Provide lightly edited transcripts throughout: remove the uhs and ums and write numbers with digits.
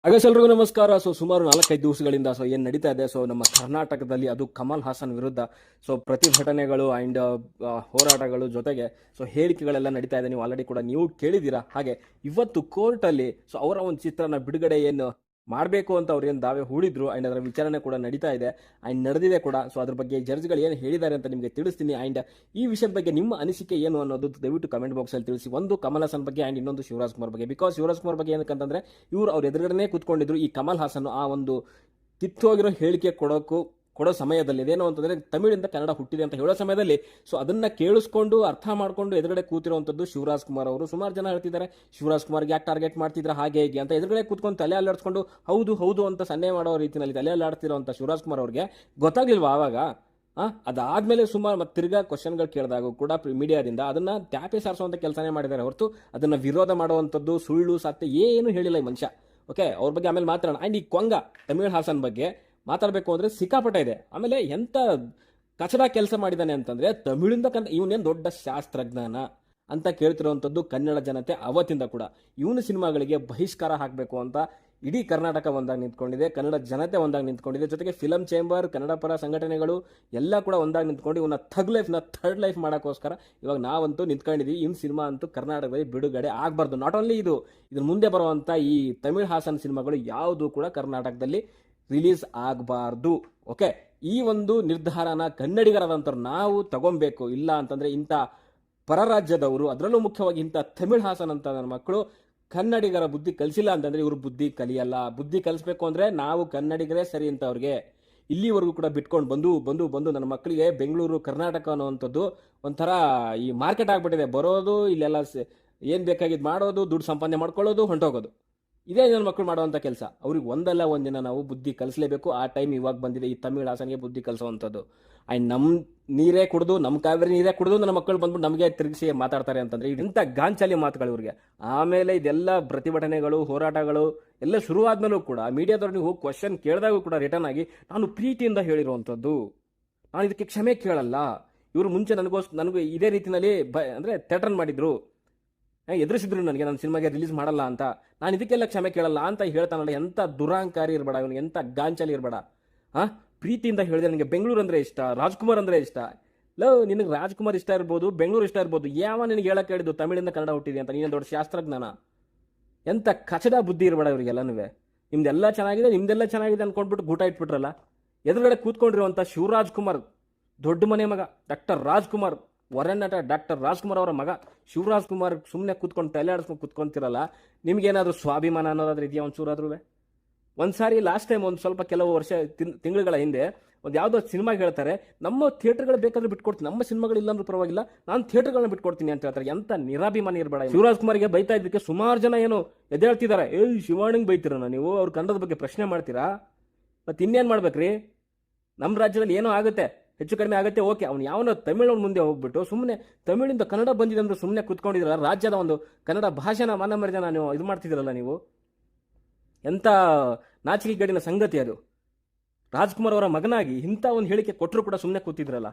ಎಲ್ರಿಗೂ ನಮಸ್ಕಾರ. ಸುಮಾರು 4-5 ದಿವಸಗಳಿಂದ ಏನು ನಡೀತಾ ಇದೆ, ನಮ್ಮ ಕರ್ನಾಟಕದಲ್ಲಿ ಅದು ಕಮಲ್ ಹಾಸನ್ ವಿರುದ್ಧ ಪ್ರತಿಭಟನೆಗಳು ಆ್ಯಂಡ್ ಹೋರಾಟಗಳು ಜೊತೆಗೆ ಹೇಳಿಕೆಗಳೆಲ್ಲ ನಡೀತಾ ಇದೆ. ನೀವು ಆಲ್ರೆಡಿ ಕೂಡ ನೀವು ಕೇಳಿದ್ದೀರಾ. ಹಾಗೆ ಇವತ್ತು ಕೋರ್ಟಲ್ಲಿ ಅವರ ಒಂದು ಚಿತ್ರನ ಬಿಡುಗಡೆ ಏನು ಮಾಡಬೇಕು ಅಂತ ಅವ್ರು ಏನು ದಾವೆ ಹೂಡಿದ್ರು ಆ್ಯಂಡ್ ಅದರ ವಿಚಾರಣೆ ಕೂಡ ನಡೀತಾ ಇದೆ ಆ್ಯಂಡ್ ನಡೆದಿದೆ ಕೂಡ. ಅದ್ರ ಬಗ್ಗೆ ಜಡ್ಜ್ಗಳು ಏನು ಹೇಳಿದ್ದಾರೆ ಅಂತ ನಿಮಗೆ ತಿಳಿಸ್ತೀನಿ. ಆ್ಯಂಡ್ ಈ ವಿಷಯದ ಬಗ್ಗೆ ನಿಮ್ಮ ಅನಿಸಿಕೆ ಏನು ಅನ್ನೋದು ದಯವಿಟ್ಟು ಕಮೆಂಟ್ ಬಾಕ್ಸಲ್ಲಿ ತಿಳಿಸಿ. ಒಂದು ಕಮಲ್ ಹಾಸನ್ ಬಗ್ಗೆ ಆ್ಯಂಡ್ ಇನ್ನೊಂದು ಶಿವರಾಜ್ ಕುಮಾರ್ ಬಗ್ಗೆ. ಬಿಕಾಸ್ ಶಿವರಾಜ್ ಕುಮಾರ್ ಬಗ್ಗೆ ಏನಕ್ಕಂತಂದರೆ ಅವ್ರ ಎದುರುಗಡೆ ಕೂತ್ಕೊಂಡಿದ್ರು. ಈ ಕಮಲ್ ಹಾಸನ್ ಆ ಒಂದು ಕಿತ್ತೋಗಿರೋ ಹೇಳಿಕೆ ಕೊಡೋ ಸಮಯದಲ್ಲಿ ಇದೇನು ಅಂತಂದರೆ ತಮಿಳಿಂದ ಕನ್ನಡ ಹುಟ್ಟಿದೆ ಅಂತ ಹೇಳೋ ಸಮಯದಲ್ಲಿ ಅದನ್ನು ಕೇಳಿಸ್ಕೊಂಡು ಅರ್ಥ ಮಾಡಿಕೊಂಡು ಎದುರುಗಡೆ ಕೂತಿರುವಂಥದ್ದು ಶಿವರಾಜ್ ಕುಮಾರ್ ಅವರು. ಸುಮಾರು ಜನ ಹೇಳ್ತಿದ್ದಾರೆ ಶಿವರಾಜ್ ಕುಮಾರ್ಗೆ ಯಾಕೆ ಟಾರ್ಗೆಟ್ ಮಾಡ್ತಿದ್ರೆ ಹಾಗೆ ಹೇಗೆ ಅಂತ. ಎದುರುಗಡೆ ಕೂತ್ಕೊಂಡು ತಲೆ ಅಲ್ಲಾಡಿಸ್ಕೊಂಡು ಹೌದು ಹೌದು ಅಂತ ಸನ್ನೆ ಮಾಡೋ ರೀತಿಯಲ್ಲಿ ತಲೆ ಅಲ್ಲಾಡ್ತಿರೋಂಥ ಶಿವರಾಜ್ ಕುಮಾರ್ ಅವ್ರಿಗೆ ಗೊತ್ತಾಗ್ಲಿಲ್ವಾ ಆವಾಗ? ಅದಾದಮೇಲೆ ಸುಮಾರು ಮತ್ತೆ ತಿರ್ಗಾ ಕ್ವಶನ್ಗಳು ಕೇಳಿದಾಗ ಕೂಡ ಮೀಡಿಯಾದಿಂದ ಅದನ್ನು ಟ್ಯಾಪೆ ಸಾರಿಸುವಂಥ ಕೆಲಸನೇ ಮಾಡಿದ್ದಾರೆ ಹೊರತು ಅದನ್ನು ವಿರೋಧ ಮಾಡುವಂಥದ್ದು ಸುಳ್ಳು ಸತ್ಯ ಏನು ಹೇಳಿಲ್ಲ ಈ ಮನುಷ್ಯ. ಓಕೆ, ಅವ್ರ ಬಗ್ಗೆ ಆಮೇಲೆ ಮಾತಾಡೋಣ. ಆ್ಯಂಡ್ ಈ ಕೊಂಗ ತಮಿಳ್ ಹಾಸನ್ ಬಗ್ಗೆ ಮಾತಾಡಬೇಕು ಅಂದರೆ ಸಿಕ್ಕಾಪಟ್ಟೆ ಇದೆ. ಆಮೇಲೆ ಎಂಥ ಕಚಡ ಕೆಲಸ ಮಾಡಿದ್ದಾನೆ ಅಂತಂದರೆ ತಮಿಳಿಂದ ಇವನೇನು ದೊಡ್ಡ ಶಾಸ್ತ್ರಜ್ಞಾನ ಅಂತ ಕೇಳ್ತಿರೋವಂಥದ್ದು ಕನ್ನಡ ಜನತೆ ಅವತ್ತಿಂದ ಕೂಡ. ಇವನ ಸಿನಿಮಾಗಳಿಗೆ ಬಹಿಷ್ಕಾರ ಹಾಕಬೇಕು ಅಂತ ಇಡೀ ಕರ್ನಾಟಕ ಒಂದಾಗಿ ನಿಂತ್ಕೊಂಡಿದೆ, ಕನ್ನಡ ಜನತೆ ಒಂದಾಗಿ ನಿಂತ್ಕೊಂಡಿದೆ. ಜೊತೆಗೆ ಫಿಲಮ್ ಚೇಂಬರ್, ಕನ್ನಡ ಪರ ಸಂಘಟನೆಗಳು ಎಲ್ಲ ಕೂಡ ಒಂದಾಗಿ ನಿಂತ್ಕೊಂಡು ಇವನ್ನ ಥರ್ಡ್ ಲೈಫ್ ಮಾಡೋಕ್ಕೋಸ್ಕರ ಇವಾಗ ನಾವಂತೂ ನಿಂತ್ಕೊಂಡಿದ್ದೀವಿ. ಇವ್ನ ಸಿನಿಮಾ ಅಂತೂ ಕರ್ನಾಟಕದಲ್ಲಿ ಬಿಡುಗಡೆ ಆಗಬಾರ್ದು. ನಾಟ್ ಓನ್ಲಿ ಇದ್ರ ಮುಂದೆ ಬರುವಂಥ ಈ ತಮಿಳ್ ಹಾಸನ್ ಸಿನಿಮಾಗಳು ಯಾವುದು ಕೂಡ ಕರ್ನಾಟಕದಲ್ಲಿ ರಿಲೀಸ್ ಆಗಬಾರ್ದು. ಓಕೆ, ಈ ಒಂದು ನಿರ್ಧಾರನ ಕನ್ನಡಿಗರಾದಂಥವ್ರು ನಾವು ತಗೊಬೇಕು. ಇಲ್ಲ ಅಂತಂದರೆ ಇಂಥ ಪರರಾಜ್ಯದವರು, ಅದರಲ್ಲೂ ಮುಖ್ಯವಾಗಿ ಇಂಥ ತಮಿಳ್ ಹಾಸನ್ ಅಂತ ನನ್ನ ಮಕ್ಕಳು ಕನ್ನಡಿಗರ ಬುದ್ಧಿ ಕಲಿಸಿಲ್ಲ ಅಂತಂದರೆ ಇವರು ಬುದ್ಧಿ ಕಲಿಯಲ್ಲ. ಬುದ್ಧಿ ಕಲಿಸ್ಬೇಕು ಅಂದರೆ ನಾವು ಕನ್ನಡಿಗರೇ ಸರಿ ಅಂತ ಅವ್ರಿಗೆ ಇಲ್ಲಿವರೆಗೂ ಕೂಡ ಬಿಟ್ಕೊಂಡು ಬಂದು ನನ್ನ ಮಕ್ಕಳಿಗೆ ಬೆಂಗಳೂರು ಕರ್ನಾಟಕ ಅನ್ನೋವಂಥದ್ದು ಒಂಥರ ಈ ಮಾರ್ಕೆಟ್ ಆಗಿಬಿಟ್ಟಿದೆ. ಬರೋದು ಇಲ್ಲೆಲ್ಲ ಏನು ಬೇಕಾಗಿದ್ದು ಮಾಡೋದು, ದುಡ್ಡು ಸಂಪಾದನೆ ಮಾಡ್ಕೊಳ್ಳೋದು, ಹೊಂಟೋಗೋದು. ಇದೇ ನನ್ನ ಮಕ್ಕಳು ಮಾಡುವಂಥ ಕೆಲಸ. ಅವ್ರಿಗೆ ಒಂದಲ್ಲ ಒಂದಿನ ನಾವು ಬುದ್ಧಿ ಕಲಿಸಲೇಬೇಕು. ಆ ಟೈಮ್ ಇವಾಗ ಬಂದಿದೆ ಈ ತಮಿಳ್ ಹಾಸನ್ಗೆ ಬುದ್ಧಿ ಕಲಿಸುವಂಥದ್ದು. ಆ್ಯಂಡ್ ನಮ್ಮ ನೀರೇ ಕುಡಿದು, ನಮ್ಮ ಕಾವೇರಿ ನೀರೇ ಕುಡಿದು ನನ್ನ ಮಕ್ಕಳು ಬಂದ್ಬಿಟ್ಟು ನಮಗೆ ತಿರುಗಿಸಿ ಮಾತಾಡ್ತಾರೆ ಅಂತಂದರೆ ಇಂಥ ಗಾಂಚಾಲಿ ಮಾತುಗಳು ಇವ್ರಿಗೆ. ಆಮೇಲೆ ಇದೆಲ್ಲ ಪ್ರತಿಭಟನೆಗಳು, ಹೋರಾಟಗಳು ಎಲ್ಲ ಶುರುವಾದ್ಮೇಲೂ ಕೂಡ ಮೀಡಿಯಾದವ್ರು ನೀವು ಕ್ವಶನ್ ಕೇಳಿದಾಗೂ ಕೂಡ ರಿಟರ್ನ್ ಆಗಿ ನಾನು ಪ್ರೀತಿಯಿಂದ ಹೇಳಿರುವಂಥದ್ದು, ನಾನು ಇದಕ್ಕೆ ಕ್ಷಮೆ ಕೇಳಲ್ಲ. ಇವರು ಮುಂಚೆ ನನಗೂ ಇದೇ ರೀತಿಯಲ್ಲಿ ಅಂದರೆ ಥ್ರೆಟನ್ ಮಾಡಿದ್ರು, ಎದುರಿಸಿದ್ರು ನನಗೆ, ನನ್ನ ಸಿನಿಮಾಗೆ ರಿಲೀಸ್ ಮಾಡಲ್ಲ ಅಂತ. ನಾನು ಇದಕ್ಕೆಲ್ಲ ಕ್ಷಮೆ ಕೇಳಲ್ಲ ಅಂತ ಹೇಳ್ತಾನಲ್ಲ. ಎಂಥ ದುರಾಂಕಾರಿ ಇರಬೇಡ ಇವನಿಗೆ, ಎಂಥ ಗಾಂಚಲಿ ಇರಬೇಡ. ಪ್ರೀತಿಯಿಂದ ಹೇಳಿದೆ ನನಗೆ ಬೆಂಗಳೂರು ಅಂದರೆ ಇಷ್ಟ, ರಾಜ್ಕುಮಾರ್ ಅಂದರೆ ಇಷ್ಟ. ನಿನಗೆ ರಾಜ್ಕುಮಾರ್ ಇಷ್ಟ ಇರ್ಬೋದು, ಬೆಂಗಳೂರು ಇಷ್ಟ ಇರ್ಬೋದು, ಯಾವ ನಿನಗೆ ಹೇಳಕ್ಕೆ ಹೇಳಿದ್ದು ತಮಿಳಿಂದ ಕನ್ನಡ ಹುಟ್ಟಿದೆ ಅಂತ? ನೀನು ದೊಡ್ಡ ಶಾಸ್ತ್ರಜ್ಞಾನ. ಎಂಥ ಕಚಡ ಬುದ್ಧಿ ಇರಬೇಡ ಇವರಿಗೆಲ್ಲನೂ. ನಿಮ್ದೆಲ್ಲ ಚೆನ್ನಾಗಿದೆ ಅಂದ್ಕೊಂಡ್ಬಿಟ್ಟು ಗೂಟ ಇಟ್ಬಿಟ್ರಲ್ಲ. ಎದುರುಗಡೆ ಕೂತ್ಕೊಂಡಿರುವಂಥ ಶಿವರಾಜ್ ಕುಮಾರ್, ದೊಡ್ಡ ಮನೆ ಮಗ ಡಾಕ್ಟರ್ ರಾಜ್ಕುಮಾರ್, ವರನಟ ಡಾಕ್ಟರ್ ರಾಜ್ಕುಮಾರ್ ಅವರ ಮಗ ಶಿವರಾಜ್ ಕುಮಾರ್ ಸುಮ್ಮನೆ ಕೂತ್ಕೊಂಡು ತಲೆ ಆಡಿಸ್ಕೊಂಡು ಕೂತ್ಕೊಂತಿರಲ್ಲ. ನಿಮ್ಗೇನಾದರೂ ಸ್ವಾಭಿಮಾನ ಅನ್ನೋದಾದ್ರೂ ಇದೆಯಾ ಒಂಚೂರಾದ್ರೂ? ಒಂದ್ಸಾರಿ ಲಾಸ್ಟ್ ಟೈಮ್ ಒಂದು ಸ್ವಲ್ಪ ಕೆಲವು ವರ್ಷ ತಿಂಗಳುಗಳ ಹಿಂದೆ ಒಂದು ಯಾವುದೋ ಸಿನಿಮಾಗೆ ಹೇಳ್ತಾರೆ ನಮ್ಮ ಥಿಯೇಟರ್ಗಳು ಬೇಕಾದ್ರೆ ಬಿಟ್ಕೊಡ್ತೀನಿ, ನಮ್ಮ ಸಿನಿಮಾಗಳು ಇಲ್ಲಾಂದ್ರೂ ಪರವಾಗಿಲ್ಲ, ನಾನು ಥಿಯೇಟರ್ಗಳನ್ನ ಬಿಟ್ಕೊಡ್ತೀನಿ ಅಂತ ಹೇಳ್ತಾರೆ. ಎಂಥ ನಿರಾಭಿಮಾನಿ ಇರಬೇಡ. ಶಿವರಾಜ್ ಕುಮಾರ್ಗೆ ಬೈತಾ ಇದ್ದಕ್ಕೆ ಸುಮಾರು ಜನ ಏನು ಎದ್ದೇಳ್ತಿದ್ದಾರೆ, ಶಿವಾಣಿಂಗ್ ಬೈತೀರ ನೀವು, ಅವ್ರ ಕನ್ನಡದ ಬಗ್ಗೆ ಪ್ರಶ್ನೆ ಮಾಡ್ತೀರಾ? ಮತ್ತು ಇನ್ನೇನು ಮಾಡ್ಬೇಕ್ರಿ? ನಮ್ಮ ರಾಜ್ಯದಲ್ಲಿ ಏನೋ ಆಗುತ್ತೆ, ಹೆಚ್ಚು ಕಡಿಮೆ ಆಗುತ್ತೆ, ಓಕೆ. ಅವ್ನು ಯಾವನೋ ತಮಿಳವ್ನ ಮುಂದೆ ಹೋಗ್ಬಿಟ್ಟು ಸುಮ್ಮನೆ ತಮಿಳಿಂದ ಕನ್ನಡ ಬಂದಿದೆ ಅಂದ್ರೆ ಸುಮ್ಮನೆ ಕೂತ್ಕೊಂಡಿದ್ರಲ್ಲ. ರಾಜ್ಯದ ಒಂದು ಕನ್ನಡ ಭಾಷೆನ ಮಾನ ಮರ್ಯಾದೆನ ನೀವು ಇದು ಮಾಡ್ತಿದ್ದೀರಲ್ಲ ನೀವು. ಎಂಥ ನಾಚಿಕೆಗೇಡಿನ ಸಂಗತಿ ಅದು. ರಾಜ್ಕುಮಾರ್ ಅವರ ಮಗನಾಗಿ ಇಂಥ ಒಂದು ಹೇಳಿಕೆ ಕೊಟ್ಟರು ಕೂಡ ಸುಮ್ಮನೆ ಕೂತಿದ್ರಲ್ಲ.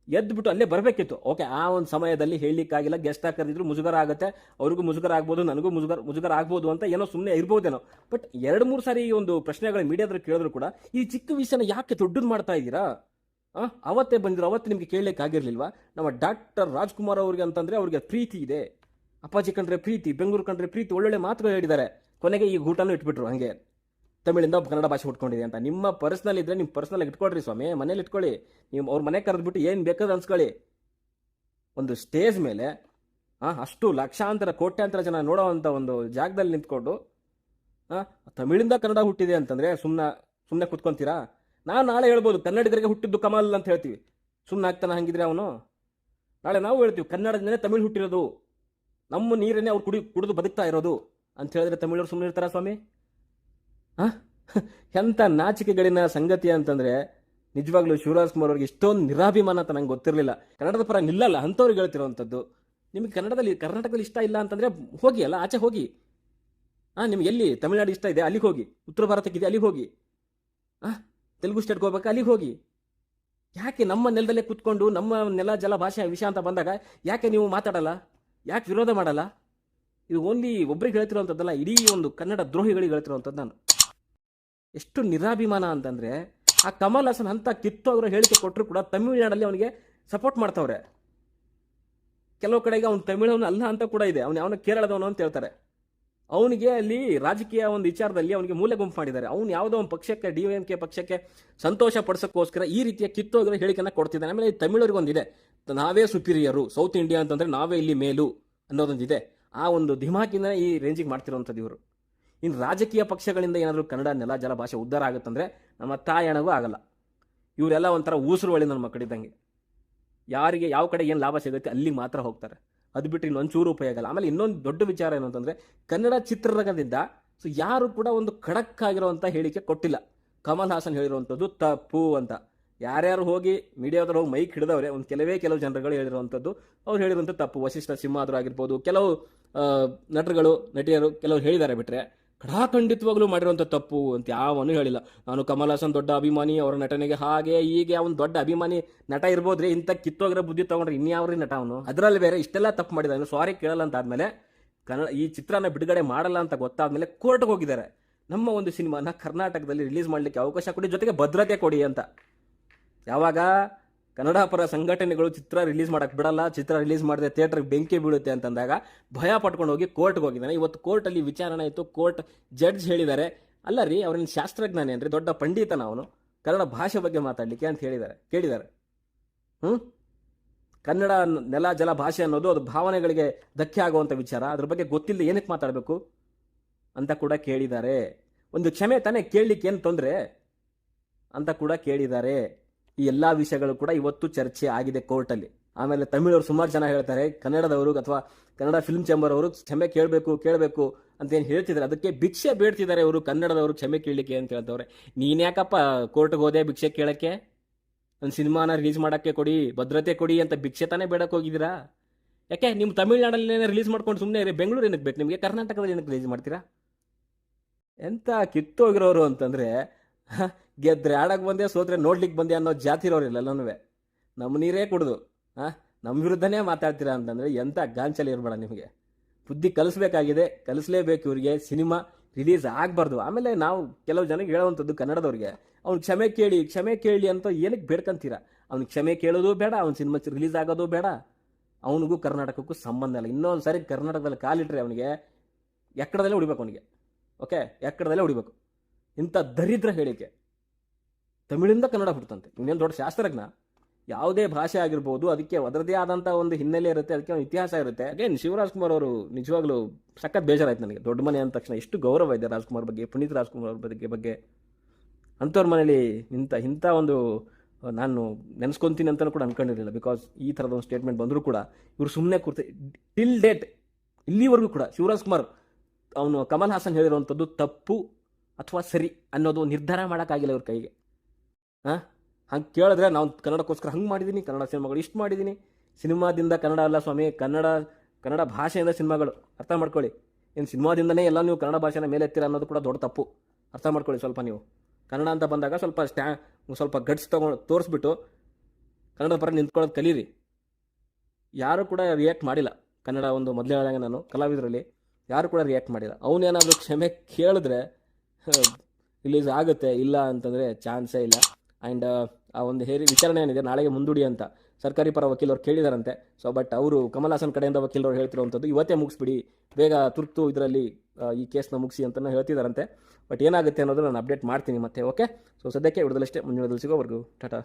ಎದ್ದುಬಿಟ್ಟು ಅಲ್ಲೇ ಬರಬೇಕಿತ್ತು. ಓಕೆ, ಆ ಒಂದು ಸಮಯದಲ್ಲಿ ಹೇಳಲಿಕ್ಕಾಗಿಲ್ಲ, ಗೆಸ್ಟ್ ಆಗಿ ಕರೆದಿದ್ರು, ಮುಜುಗರ ಆಗುತ್ತೆ, ಅವ್ರಿಗೂ ಮುಜುಗರ ಆಗ್ಬೋದು, ನನಗೂ ಮುಜುಗರ ಆಗ್ಬೋದು ಅಂತ ಏನೋ ಸುಮ್ಮನೆ ಇರ್ಬೋದೇನೋ. ಬಟ್ 2-3 ಸಾರಿ ಈ ಒಂದು ಪ್ರಶ್ನೆಗಳು ಮೀಡಿಯಾದ್ರು ಕೇಳಿದ್ರು ಕೂಡ ಈ ಚಿಕ್ಕ ವಿಷಯನ ಯಾಕೆ ದೊಡ್ಡದು ಮಾಡ್ತಾ ಇದ್ದೀರಾ? ಅವತ್ತೇ ಬಂದಿರೋ, ಅವತ್ತು ನಿಮಗೆ ಕೇಳಲಿಕ್ಕೆ ಆಗಿರಲಿಲ್ವಾ? ನಮ್ಮ ಡಾಕ್ಟರ್ ರಾಜ್ಕುಮಾರ್ ಅವ್ರಿಗೆ ಅಂತಂದರೆ ಅವ್ರಿಗೆ ಪ್ರೀತಿ ಇದೆ, ಅಪ್ಪಾಜಿ ಕಂಡ್ರೆ ಪ್ರೀತಿ, ಬೆಂಗಳೂರು ಕಂಡ್ರೆ ಪ್ರೀತಿ, ಒಳ್ಳೊಳ್ಳೆ ಮಾತುಗಳು ಹೇಳಿದ್ದಾರೆ. ಕೊನೆಗೆ ಈ ಊಟನೂ ಇಟ್ಬಿಟ್ರು ಹಾಗೆ, ತಮಿಳಿಂದ ಕನ್ನಡ ಭಾಷೆ ಹುಟ್ಕೊಂಡಿದೆ ಅಂತ. ನಿಮ್ಮ ಪರ್ಸ್ನಲ್ ಇದ್ದರೆ ನಿಮ್ಮ ಪರ್ಸ್ನಲ್ ಇಟ್ಕೊಳ್ರಿ ಸ್ವಾಮಿ, ಮನೇಲಿ ಇಟ್ಕೊಳ್ಳಿ. ನೀವು ಅವ್ರ ಮನೆ ಕರೆದ್ಬಿಟ್ಟು ಏನು ಬೇಕಾದ್ರೆ ಅನ್ಸ್ಕೊಳ್ಳಿ. ಒಂದು ಸ್ಟೇಜ್ ಮೇಲೆ ಅಷ್ಟು ಲಕ್ಷಾಂತರ ಕೋಟ್ಯಾಂತರ ಜನ ನೋಡೋವಂಥ ಒಂದು ಜಾಗದಲ್ಲಿ ನಿಂತ್ಕೊಂಡು ತಮಿಳಿಂದ ಕನ್ನಡ ಹುಟ್ಟಿದೆ ಅಂತಂದರೆ ಸುಮ್ಮನೆ ಕೂತ್ಕೊಂತೀರಾ? ನಾನು ನಾಳೆ ಹೇಳ್ಬೋದು ಕನ್ನಡಿಗರಿಗೆ ಹುಟ್ಟಿದ್ದು ಕಮಲ್ ಅಂತ ಹೇಳ್ತೀವಿ, ಸುಮ್ಮನೆ ಆಗ್ತಾನೆ ಹಂಗಿದ್ರೆ ಅವನು. ನಾಳೆ ನಾವು ಹೇಳ್ತೀವಿ ಕನ್ನಡದಲ್ಲೇ ತಮಿಳು ಹುಟ್ಟಿರೋದು, ನಮ್ಮ ನೀರನ್ನೇ ಅವ್ರು ಕುಡಿದು ಬದುಕ್ತಾ ಇರೋದು ಅಂತ ಹೇಳಿದ್ರೆ ತಮಿಳವ್ರು ಸುಮ್ಮನೆ ಇರ್ತಾರ ಸ್ವಾಮಿ? ಎಂಥ ನಾಚಿಕೆಗಳಿನ ಸಂಗತಿ ಅಂತಂದರೆ ನಿಜವಾಗ್ಲೂ ಶಿವರಾಜ್ ಕುಮಾರ್ ಅವ್ರಿಗೆ ಇಷ್ಟೊಂದು ನಿರಾಭಿಮಾನ ಅಂತ ನಂಗೆ ಗೊತ್ತಿರಲಿಲ್ಲ. ಕನ್ನಡದ ಪರ ನಿಲ್ಲಲ್ಲ ಅಂಥವ್ರಿಗೆ ಹೇಳ್ತಿರೋವಂಥದ್ದು. ನಿಮಗೆ ಕರ್ನಾಟಕದಲ್ಲಿ ಇಷ್ಟ ಇಲ್ಲ ಅಂತಂದರೆ ಹೋಗಿ, ಅಲ್ಲ ಆಚೆ ಹೋಗಿ. ನಿಮ್ಗೆ ಎಲ್ಲಿ ತಮಿಳ್ನಾಡು ಇಷ್ಟ ಇದೆ ಅಲ್ಲಿಗೆ ಹೋಗಿ, ಉತ್ತರ ಭಾರತಕ್ಕಿದೆ ಅಲ್ಲಿಗೆ ಹೋಗಿ, ತೆಲುಗು ಸ್ಟೇಟ್ಗೆ ಹೋಗ್ಬೇಕು ಅಲ್ಲಿಗೆ ಹೋಗಿ. ಯಾಕೆ ನಮ್ಮ ನೆಲದಲ್ಲೇ ಕೂತ್ಕೊಂಡು ನಮ್ಮ ನೆಲ ಜಲ ಭಾಷೆ ವಿಷಯ ಅಂತ ಬಂದಾಗ ಯಾಕೆ ನೀವು ಮಾತಾಡಲ್ಲ? ಯಾಕೆ ವಿರೋಧ ಮಾಡಲ್ಲ? ಇದು ಓನ್ಲಿ ಒಬ್ರಿಗೆ ಹೇಳ್ತಿರೋವಂಥದ್ದಲ್ಲ, ಇಡೀ ಒಂದು ಕನ್ನಡ ದ್ರೋಹಿಗಳಿಗೆ ಹೇಳ್ತಿರೋವಂಥದ್ದು ನಾನು. ಎಷ್ಟು ನಿರಾಭಿಮಾನ ಅಂತಂದರೆ, ಆ ಕಮಲ್ ಹಾಸನ್ ಅಂತ ಕಿತ್ತೋಗಿರೋ ಹೇಳಿಕೆ ಕೊಟ್ಟರು ಕೂಡ ತಮಿಳುನಾಡಲ್ಲಿ ಅವನಿಗೆ ಸಪೋರ್ಟ್ ಮಾಡ್ತಾವ್ರೆ. ಕೆಲವು ಕಡೆಗೆ ಅವ್ನು ತಮಿಳವನು ಅಲ್ಲ ಅಂತ ಕೂಡ ಇದೆ, ಅವನ ಕೇರಳದವನು ಅಂತ ಹೇಳ್ತಾರೆ. ಅವನಿಗೆ ಅಲ್ಲಿ ರಾಜಕೀಯ ಒಂದು ವಿಚಾರದಲ್ಲಿ ಅವನಿಗೆ ಮೂಲೆ ಗುಂಪು ಮಾಡಿದ್ದಾರೆ. ಅವನು ಯಾವುದೋ ಒಂದು ಪಕ್ಷಕ್ಕೆ, DMK ಪಕ್ಷಕ್ಕೆ ಸಂತೋಷ ಪಡಿಸೋಕ್ಕೋಸ್ಕರ ಈ ರೀತಿಯ ಕಿತ್ತೋಗಿರೋ ಹೇಳಿಕೆಯನ್ನು ಕೊಡ್ತಿದ್ದಾನೆ. ಆಮೇಲೆ ತಮಿಳರಿಗೊಂದಿದೆ, ನಾವೇ ಸುಪೀರಿಯರು, ಸೌತ್ ಇಂಡಿಯಾ ಅಂತಂದರೆ ನಾವೇ ಇಲ್ಲಿ ಮೇಲು ಅನ್ನೋದೊಂದಿದೆ. ಆ ಒಂದು ಧಿಮಾಕಿಂದ ಈ ರೇಂಜಿಗೆ ಮಾಡ್ತಿರೋವಂಥದ್ದು ಇವರು. ಇನ್ನು ರಾಜಕೀಯ ಪಕ್ಷಗಳಿಂದ ಏನಾದರೂ ಕನ್ನಡ ನೆಲ ಜಲ ಭಾಷೆ ಉದ್ಧಾರ ಆಗುತ್ತಂದರೆ ನಮ್ಮ ತಾಯಣಗೂ ಆಗಲ್ಲ. ಇವರೆಲ್ಲ ಒಂಥರ ಊಸರು ಒಳ್ಳೆ ನನ್ನ ಮಕ್ಕಳಿದ್ದಂಗೆ, ಯಾರಿಗೆ ಯಾವ ಕಡೆ ಏನು ಲಾಭ ಸಿಗುತ್ತೆ ಅಲ್ಲಿ ಮಾತ್ರ ಹೋಗ್ತಾರೆ. ಅದು ಬಿಟ್ಟು ಇನ್ನೊಂಚೂರು ಉಪಯೋಗ ಅಲ್ಲ. ಆಮೇಲೆ ಇನ್ನೊಂದು ದೊಡ್ಡ ವಿಚಾರ ಏನು ಅಂತಂದರೆ, ಕನ್ನಡ ಚಿತ್ರರಂಗದಿಂದ ಯಾರು ಕೂಡ ಒಂದು ಖಡಕ್ ಆಗಿರುವಂಥ ಹೇಳಿಕೆ ಕೊಟ್ಟಿಲ್ಲ. ಕಮಲ್ ಹಾಸನ್ ಹೇಳಿರುವಂಥದ್ದು ತಪ್ಪು ಅಂತ ಯಾರ್ಯಾರು ಹೋಗಿ ಮೀಡಿಯಾದವ್ರು ಹೋಗಿ ಮೈಕ್ ಹಿಡಿದವ್ರೆ, ಒಂದು ಕೆಲವು ಜನರುಗಳು ಹೇಳಿರುವಂಥದ್ದು, ಅವ್ರು ಹೇಳಿರುವಂಥದ್ದು ತಪ್ಪು. ವಸಿಷ್ಠ ಸಿಂಹಾದ್ರು ಆಗಿರ್ಬೋದು, ಕೆಲವು ನಟರುಗಳು ನಟಿಯರು ಕೆಲವರು ಹೇಳಿದ್ದಾರೆ. ಬಿಟ್ಟರೆ ಖಂಡಿತವಾಗ್ಲೂ ಮಾಡಿರುವಂಥ ತಪ್ಪು ಅಂತ ಯಾವನು ಹೇಳಿಲ್ಲ. ನಾನು ಕಮಲ್ ಹಾಸನ್ ದೊಡ್ಡ ಅಭಿಮಾನಿ, ಅವರ ನಟನೆಗೆ ಹಾಗೆ ಹೀಗೆ, ಅವನು ದೊಡ್ಡ ಅಭಿಮಾನಿ ನಟ ಇರ್ಬೋದ್ರಿ, ಇಂಥ ಕಿತ್ತೋಗಿರೋ ಬುದ್ಧಿ ತೊಗೊಂಡ್ರೆ ಇನ್ಯಾವ್ರಿ ನಟ ಅವನು. ಅದರಲ್ಲಿ ಬೇರೆ ಇಷ್ಟೆಲ್ಲ ತಪ್ಪು ಮಾಡಿದ, ಸಾರಿ ಕೇಳಲ್ಲ ಅಂತ ಆದಮೇಲೆ, ಕನ್ನಡ ಈ ಚಿತ್ರನ ಬಿಡುಗಡೆ ಮಾಡಲ್ಲ ಅಂತ ಗೊತ್ತಾದ್ಮೇಲೆ ಕೋರ್ಟ್ಗೆ ಹೋಗಿದ್ದಾರೆ. ನಮ್ಮ ಒಂದು ಸಿನಿಮಾನ ಕರ್ನಾಟಕದಲ್ಲಿ ರಿಲೀಸ್ ಮಾಡಲಿಕ್ಕೆ ಅವಕಾಶ ಕೊಡಿ, ಜೊತೆಗೆ ಭದ್ರತೆ ಕೊಡಿ ಅಂತ. ಯಾವಾಗ ಕನ್ನಡ ಪರ ಸಂಘಟನೆಗಳು ಚಿತ್ರ ರಿಲೀಸ್ ಮಾಡಕ್ಕೆ ಬಿಡಲ್ಲ, ಚಿತ್ರ ರಿಲೀಸ್ ಮಾಡಿದ್ರೆ ಥಿಯೇಟರ್ಗೆ ಬೆಂಕಿ ಬೀಳುತ್ತೆ ಅಂತಂದಾಗ ಭಯ ಪಟ್ಕೊಂಡು ಹೋಗಿ ಕೋರ್ಟ್ಗೆ ಹೋಗಿದ್ದಾನೆ. ಇವತ್ತು ಕೋರ್ಟಲ್ಲಿ ವಿಚಾರಣೆ ಆಯಿತು. ಕೋರ್ಟ್ ಜಡ್ಜ್ ಹೇಳಿದ್ದಾರೆ, ಅಲ್ಲ ರೀ ಅವ್ರನ್ನ ಶಾಸ್ತ್ರಜ್ಞಾನಿ ಅಂದರೆ ದೊಡ್ಡ ಪಂಡಿತನ ಅವನು, ಕನ್ನಡ ಭಾಷೆ ಬಗ್ಗೆ ಮಾತಾಡಲಿಕ್ಕೆ ಅಂತ ಕೇಳಿದ್ದಾರೆ. ಕನ್ನಡ ನೆಲ ಜಲ ಭಾಷೆ ಅನ್ನೋದು ಅದು ಭಾವನೆಗಳಿಗೆ ಧಕ್ಕೆ ಆಗುವಂಥ ವಿಚಾರ, ಅದ್ರ ಬಗ್ಗೆ ಗೊತ್ತಿಲ್ಲದೆ ಏನಕ್ಕೆ ಮಾತಾಡಬೇಕು ಅಂತ ಕೂಡ ಕೇಳಿದ್ದಾರೆ. ಒಂದು ಕ್ಷಮೆ ತಾನೇ ಕೇಳಲಿಕ್ಕೆ ಏನು ತೊಂದರೆ ಅಂತ ಕೂಡ ಕೇಳಿದ್ದಾರೆ. ಈ ಎಲ್ಲ ವಿಷಯಗಳು ಕೂಡ ಇವತ್ತು ಚರ್ಚೆ ಆಗಿದೆ ಕೋರ್ಟಲ್ಲಿ. ಆಮೇಲೆ ತಮಿಳವರು ಸುಮಾರು ಜನ ಹೇಳ್ತಾರೆ, ಕನ್ನಡದವರು ಅಥವಾ ಕನ್ನಡ ಫಿಲ್ಮ್ ಚೇಂಬರ್ ಅವರು ಕ್ಷಮೆ ಕೇಳಬೇಕು ಅಂತ ಏನು ಹೇಳ್ತಿದ್ದಾರೆ, ಅದಕ್ಕೆ ಭಿಕ್ಷೆ ಬೇಡ್ತಿದ್ದಾರೆ ಇವರು, ಕನ್ನಡದವರು ಕ್ಷಮೆ ಕೇಳಲಿಕ್ಕೆ ಅಂತ ಹೇಳ್ತವ್ರೆ. ನೀನ್ಯಾಕಪ್ಪ ಕೋರ್ಟ್ಗೆ ಹೋದೆ ಭಿಕ್ಷೆ ಕೇಳಕ್ಕೆ? ಒಂದು ಸಿನಿಮಾನ ರಿಲೀಸ್ ಮಾಡೋಕ್ಕೆ ಕೊಡಿ, ಭದ್ರತೆ ಕೊಡಿ ಅಂತ ಭಿಕ್ಷೆ ತಾನೇ ಬೇಡಕ್ಕೆ ಹೋಗಿದ್ದೀರಾ? ಯಾಕೆ ನಿಮ್ಮ ತಮಿಳ್ನಾಡಲ್ಲಿ ರಿಲೀಸ್ ಮಾಡ್ಕೊಂಡು ಸುಮ್ಮನೆ ಇರಿ, ಬೆಂಗಳೂರು ಏನಕ್ಕೆ ಬೇಕು ನಿಮಗೆ? ಕರ್ನಾಟಕದಲ್ಲಿ ಏನಕ್ಕೆ ರಿಲೀಸ್ ಮಾಡ್ತೀರಾ? ಎಂಥ ಕಿತ್ತೋಗಿರೋರು ಅಂತಂದರೆ, ಗೆದ್ರೆ ಆಡಕ್ಕೆ ಬಂದೆ, ಸೋತ್ರೆ ನೋಡ್ಲಿಕ್ಕೆ ಬಂದೆ ಅನ್ನೋ ಜಾತಿ ಇರೋರಿಲ್ಲ ಎಲ್ಲನೂ. ನಮ್ಮ ನೀರೇ ಕುಡಿದು ನಮ್ಮ ವಿರುದ್ಧನೇ ಮಾತಾಡ್ತೀರಾ ಅಂತಂದರೆ ಎಂಥ ಗಾಂಚಲಿ ಇರಬೇಡ ನಿಮಗೆ. ಬುದ್ಧಿ ಕಲಿಸಲೇಬೇಕು ಇವರಿಗೆ. ಸಿನಿಮಾ ರಿಲೀಸ್ ಆಗಬಾರ್ದು. ಆಮೇಲೆ ನಾವು ಕೆಲವು ಜನಕ್ಕೆ ಹೇಳೋವಂಥದ್ದು ಕನ್ನಡದವ್ರಿಗೆ, ಅವ್ನು ಕ್ಷಮೆ ಕೇಳಿ ಅಂತ ಏನಕ್ಕೆ ಬೇಡ್ಕೊಂತೀರಾ? ಅವ್ನು ಕ್ಷಮೆ ಕೇಳೋದು ಬೇಡ, ಅವ್ನ ಸಿನಿಮಾ ರಿಲೀಸ್ ಆಗೋದು ಬೇಡ. ಅವನಿಗೂ ಕರ್ನಾಟಕಕ್ಕೂ ಸಂಬಂಧ ಇಲ್ಲ. ಇನ್ನೊಂದು ಸಾರಿ ಕರ್ನಾಟಕದಲ್ಲಿ ಕಾಲಿಟ್ರೆ ಅವನಿಗೆ ಎಕ್ಕಡದಲ್ಲೇ ಹೊಡಿಬೇಕು. ಅವನಿಗೆ ಎಕ್ಕಡದಲ್ಲೇ ಹೊಡಿಬೇಕು. ಇಂಥ ದರಿದ್ರ ಹೇಳಿಕೆ. ತಮಿಳಿಂದ ಕನ್ನಡ ಹುಟ್ಟಂತೆ, ಇನ್ನೇನು ದೊಡ್ಡ ಶಾಸ್ತ್ರಜ್ಞ. ಯಾವುದೇ ಭಾಷೆ ಆಗಿರ್ಬೋದು, ಅದಕ್ಕೆ ಅದರದೇ ಆದಂಥ ಒಂದು ಹಿನ್ನೆಲೆ ಇರುತ್ತೆ, ಅದಕ್ಕೆ ಒಂದು ಇತಿಹಾಸ ಇರುತ್ತೆ. ಅಗೇನ್ ಶಿವರಾಜ್ ಕುಮಾರ್ ಅವರು ನಿಜವಾಗ್ಲೂ ಸಖತ್ ಬೇಜಾರಾಯ್ತು ನನಗೆ. ದೊಡ್ಡ ಮನೆ ಅಂದ ತಕ್ಷಣ ಎಷ್ಟು ಗೌರವ ಇದೆ ರಾಜ್ಕುಮಾರ್ ಬಗ್ಗೆ, ಪುನೀತ್ ರಾಜ್ಕುಮಾರ್ ಬಗ್ಗೆ. ಅಂಥವ್ರ ಮನೇಲಿ ಇಂಥ ಒಂದು ನಾನು ನೆನೆಸ್ಕೊತೀನಿ ಅಂತಲೂ ಕೂಡ ಅನ್ಕೊಂಡಿರಲಿಲ್ಲ. ಬಿಕಾಸ್ ಈ ಥರದ ಒಂದು ಸ್ಟೇಟ್ಮೆಂಟ್ ಬಂದರೂ ಕೂಡ ಇವರು ಸುಮ್ಮನೆ ಟಿಲ್ ಡೇಟ್ ಇಲ್ಲಿವರೆಗೂ ಕೂಡ ಶಿವರಾಜ್ ಕುಮಾರ್ ಅವನು ಕಮಲ್ ಹಾಸನ್ ಹೇಳಿರುವಂಥದ್ದು ತಪ್ಪು ಅಥವಾ ಸರಿ ಅನ್ನೋದು ನಿರ್ಧಾರ ಮಾಡೋಕ್ಕಾಗಿಲ್ಲ ಇವ್ರ ಕೈಗೆ. ಹಂಗೆ ಕೇಳಿದ್ರೆ ನಾವು ಕನ್ನಡಕ್ಕೋಸ್ಕರ ಹಂಗೆ ಮಾಡಿದ್ದೀನಿ, ಕನ್ನಡ ಸಿನಿಮಾಗಳು ಇಷ್ಟು ಮಾಡಿದ್ದೀನಿ. ಸಿನಿಮಾದಿಂದ ಕನ್ನಡ ಅಲ್ಲ ಸ್ವಾಮಿ, ಕನ್ನಡ ಭಾಷೆಯಿಂದ ಸಿನಿಮಾಗಳು. ಅರ್ಥ ಮಾಡ್ಕೊಳ್ಳಿ. ಇನ್ನು ಸಿನಿಮಾದಿಂದನೇ ಎಲ್ಲ ನೀವು ಕನ್ನಡ ಭಾಷೆನ ಮೇಲೆ ಎತ್ತೀರ ಅನ್ನೋದು ಕೂಡ ದೊಡ್ಡ ತಪ್ಪು. ಅರ್ಥ ಮಾಡ್ಕೊಳ್ಳಿ ಸ್ವಲ್ಪ. ನೀವು ಕನ್ನಡ ಅಂತ ಬಂದಾಗ ಸ್ವಲ್ಪ ಗಟ್ಸ್ ತೋರಿಸ್ಬಿಟ್ಟು ಕನ್ನಡ ಪರ ನಿಂತ್ಕೊಳ್ಳೋದು ಕಲೀರಿ. ಯಾರು ಕೂಡ ರಿಯಾಕ್ಟ್ ಮಾಡಿಲ್ಲ. ಕನ್ನಡ ಒಂದು ಮೊದಲೇ ಹೇಳಿದಾಗ ನಾನು ಕಲಾವಿದರಲ್ಲಿ ಯಾರು ಕೂಡ ರಿಯಾಕ್ಟ್ ಮಾಡಿಲ್ಲ. ಅವನೇನಾದರೂ ಕ್ಷಮೆ ಕೇಳಿದ್ರೆ ರಿಲೀಸ್ ಆಗುತ್ತೆ, ಇಲ್ಲ ಅಂತಂದರೆ ಚಾನ್ಸೇ ಇಲ್ಲ. ಆ್ಯಂಡ್ ಆ ಒಂದು ವಿಚಾರಣೆ ಏನಿದೆ ನಾಳೆಗೆ ಮುಂದೂಡಿ ಅಂತ ಸರ್ಕಾರಿ ಪರ ವಕೀಲರು ಕೇಳಿದಾರಂತೆ. ಬಟ್ ಅವರು ಕಮಲ್ ಹಾಸನ್ ಕಡೆಯಿಂದ ವಕೀಲರು ಹೇಳ್ತಿರುವಂಥದ್ದು ಇವತ್ತೇ ಮುಗಿಸ್ಬಿಡಿ, ಬೇಗ ತುರ್ತು ಇದರಲ್ಲಿ ಈ ಕೇಸ್ನ ಮುಗಿಸಿ ಅಂತಲೂ ಹೇಳ್ತಿದ್ದಾರಂತೆ. ಬಟ್ ಏನಾಗುತ್ತೆ ಅನ್ನೋದು ನಾನು ಅಪ್ಡೇಟ್ ಮಾಡ್ತೀನಿ ಮತ್ತೆ. ಓಕೆ, ಸದ್ಯಕ್ಕೆ ವಿಡಿಯೋದಲ್ಲಷ್ಟೇ. ಮುಂದಿನ ವಿಡಿಯೋದಲ್ಲಿ ಸಿಗೋವರೆಗೂ ಟಾಟಾ.